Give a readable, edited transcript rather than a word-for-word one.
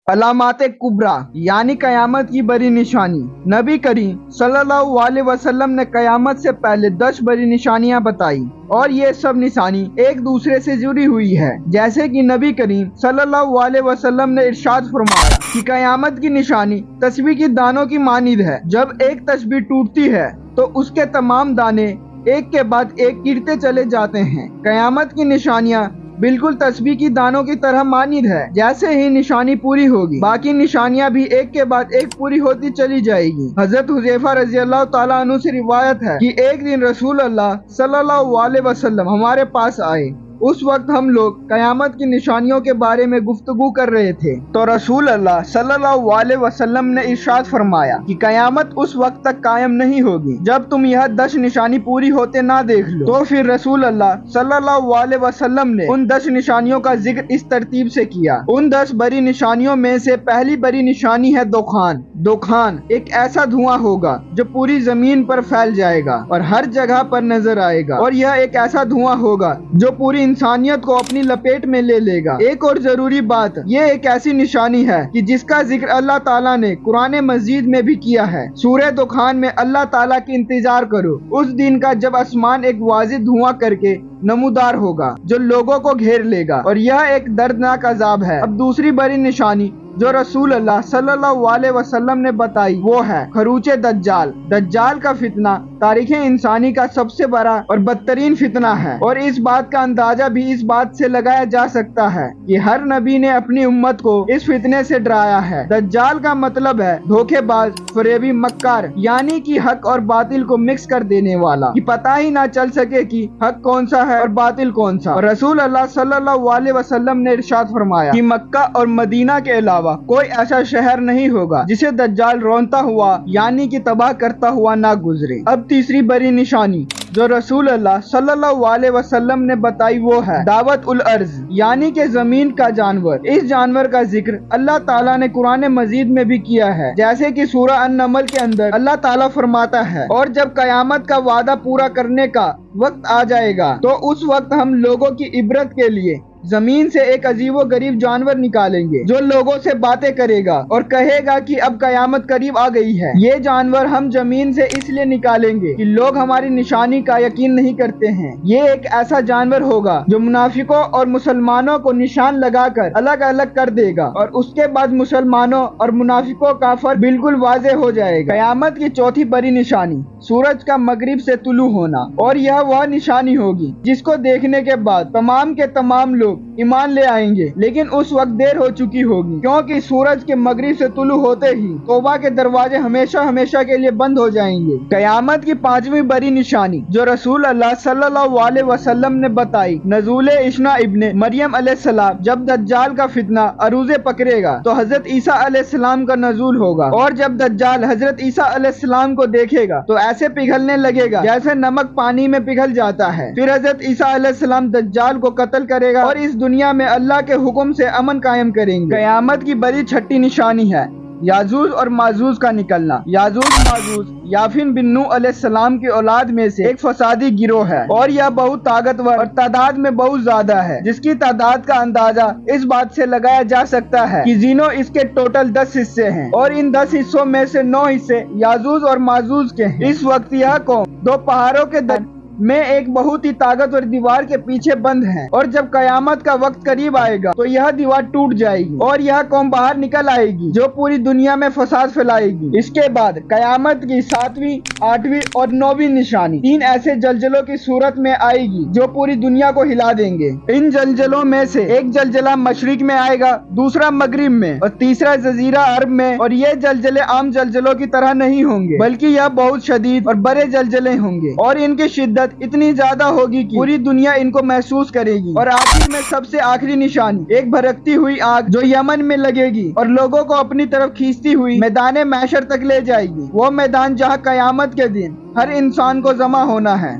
علامات کبریٰ یعنی قیامت کی بڑی نشانی۔ نبی کریم صلی اللہ علیہ وسلم نے قیامت سے پہلے 10 بڑی نشانیاں بتائی اور یہ سب نشانی ایک دوسرے سے جڑی ہوئی ہے، جیسے کہ نبی کریم صلی اللہ علیہ وسلم نے ارشاد فرمایا کہ قیامت کی نشانی تسبیح کی دانوں کی مانند ہے۔ جب ایک تسبیح ٹوٹتی ہے تو اس کے تمام دانے ایک کے بعد ایک گرتے چلے جاتے ہیں۔ قیامت کی نشانیاں بالکل تسبیح کی دانوں کی طرح مانند ہے۔ جیسے ہی نشانی پوری ہوگی باقی نشانیاں بھی ایک کے بعد ایک پوری ہوتی چلی جائے گی۔ حضرت حذیفہ رضی اللہ تعالیٰ عنہ سے روایت ہے کہ ایک دن رسول اللہ صلی اللہ علیہ وسلم ہمارے پاس آئے۔ اس وقت ہم لوگ قیامت کی نشانیوں کے بارے میں گفتگو کر رہے تھے تو رسول اللہ صلی اللہ علیہ وسلم نے ارشاد فرمایا کہ قیامت اس وقت تک قائم نہیں ہوگی جب تم یہ 10 نشانی پوری ہوتے نہ دیکھ لو۔ تو پھر رسول اللہ صلی اللہ علیہ وسلم نے ان 10 نشانیوں کا ذکر اس ترتیب سے کیا۔ ان 10 بڑی نشانیوں میں سے پہلی بڑی نشانی ہے دخان۔ دخان ایک ایسا دھواں ہوگا جو پوری زمین پر پھیل جائے گا اور ہر جگہ پر نظر آئے گا، اور یہ ایک ایسا دھواں ہوگا جو پوری انسانیت کو اپنی لپیٹ میں لے لے گا۔ ایک اور ضروری بات، یہ ایک ایسی نشانی ہے کہ جس کا ذکر اللہ تعالیٰ نے قرآن مجید میں بھی کیا ہے۔ سورہ دخان میں اللہ تعالیٰ کی انتظار کرو اس دن کا جب آسمان ایک واضح دھواں کر کے نمودار ہوگا جو لوگوں کو گھیر لے گا، اور یہ ایک دردناک عذاب ہے۔ اب دوسری بڑی نشانی جو رسول اللہ صلی اللہ علیہ وسلم نے بتائی وہ ہے خروج دجال۔ دجال کا فتنہ تاریخ انسانی کا سب سے بڑا اور بدترین فتنہ ہے، اور اس بات کا اندازہ بھی اس بات سے لگایا جا سکتا ہے کہ ہر نبی نے اپنی امت کو اس فتنے سے ڈرایا ہے۔ دجال کا مطلب ہے دھوکے باز، فریبی، مکار، یعنی کہ حق اور باطل کو مکس کر دینے والا، کہ پتہ ہی نہ چل سکے کہ حق کون سا ہے اور باطل کون سا۔ اور رسول اللہ صلی اللہ علیہ وسلم نے ارشاد فرمایا کہ مکہ اور مدینہ کے علاوہ کوئی ایسا شہر نہیں ہوگا جسے دجال رونتا ہوا یعنی کہ تباہ کرتا ہوا نہ گزرے۔ اب تیسری بڑی نشانی جو رسول اللہ صلی اللہ علیہ وسلم نے بتائی وہ ہے دعوت الارض، یعنی کہ زمین کا جانور۔ اس جانور کا ذکر اللہ تعالیٰ نے قرآن مجید میں بھی کیا ہے، جیسے کہ سورہ النمل کے اندر اللہ تعالیٰ فرماتا ہے، اور جب قیامت کا وعدہ پورا کرنے کا وقت آ جائے گا تو اس وقت ہم لوگوں کی عبرت کے لیے زمین سے ایک عجیب و غریب جانور نکالیں گے جو لوگوں سے باتیں کرے گا اور کہے گا کہ اب قیامت قریب آ گئی ہے۔ یہ جانور ہم زمین سے اس لیے نکالیں گے کہ لوگ ہماری نشانی کا یقین نہیں کرتے ہیں۔ یہ ایک ایسا جانور ہوگا جو منافقوں اور مسلمانوں کو نشان لگا کر الگ الگ کر دے گا، اور اس کے بعد مسلمانوں اور منافقوں کا فرق بالکل واضح ہو جائے گا۔ قیامت کی چوتھی بڑی نشانی سورج کا مغرب سے طلوع ہونا، اور یہ وہ نشانی ہوگی جس کو دیکھنے کے بعد تمام کے تمام لوگ ایمان لے آئیں گے، لیکن اس وقت دیر ہو چکی ہوگی، کیونکہ سورج کے مغرب سے طلوع ہوتے ہی توبہ کے دروازے ہمیشہ ہمیشہ کے لیے بند ہو جائیں گے۔ قیامت کی پانچویں بڑی نشانی جو رسول اللہ صلی اللہ علیہ وسلم نے بتائی نزول عیسی ابن مریم علیہ السلام۔ جب دجال کا فتنہ عروج پکڑے گا تو حضرت عیسیٰ علیہ السلام کا نزول ہوگا، اور جب دجال حضرت عیسیٰ علیہ السلام کو دیکھے گا تو ایسے پگھلنے لگے گا جیسے نمک پانی میں پگھل جاتا ہے۔ پھر حضرت عیسیٰ علیہ السلام دجال کو قتل کرے گا اور اس دنیا میں اللہ کے حکم سے امن قائم کریں گے۔ قیامت کی بڑی چھٹی نشانی ہے یاجوج اور ماجوج کا نکلنا۔ یاجوج ماجوج یافین بن نوح علیہ السلام کی اولاد میں سے ایک فسادی گروہ ہے، اور یہ بہت طاقتور اور تعداد میں بہت زیادہ ہے، جس کی تعداد کا اندازہ اس بات سے لگایا جا سکتا ہے کہ زینوں اس کے ٹوٹل 10 حصے ہیں، اور ان 10 حصوں میں سے 9 حصے یاجوج اور ماجوج کے ہیں۔ اس وقت یہ قوم 2 پہاڑوں کے درمیان میں ایک بہت ہی طاقتور دیوار کے پیچھے بند ہے، اور جب قیامت کا وقت قریب آئے گا تو یہ دیوار ٹوٹ جائے گی اور یہ قوم باہر نکل آئے گی جو پوری دنیا میں فساد پھیلائے گی۔ اس کے بعد قیامت کی 7ویں، 8ویں اور 9ویں نشانی 3 ایسے زلزلوں کی صورت میں آئے گی جو پوری دنیا کو ہلا دیں گے۔ ان زلزلوں میں سے ایک زلزلہ مشرق میں آئے گا، دوسرا مغرب میں، اور تیسرا جزیرہ عرب میں، اور یہ زلزلے عام زلزلوں کی طرح نہیں ہوں گے بلکہ یہ بہت شدید اور بڑے زلزلے ہوں گے، اور ان کی شدت اتنی زیادہ ہوگی کہ پوری دنیا ان کو محسوس کرے گی۔ اور آخر میں سب سے آخری نشانی ایک بھڑکتی ہوئی آگ جو یمن میں لگے گی اور لوگوں کو اپنی طرف کھینچتی ہوئی میدان محشر تک لے جائے گی، وہ میدان جہاں قیامت کے دن ہر انسان کو جمع ہونا ہے۔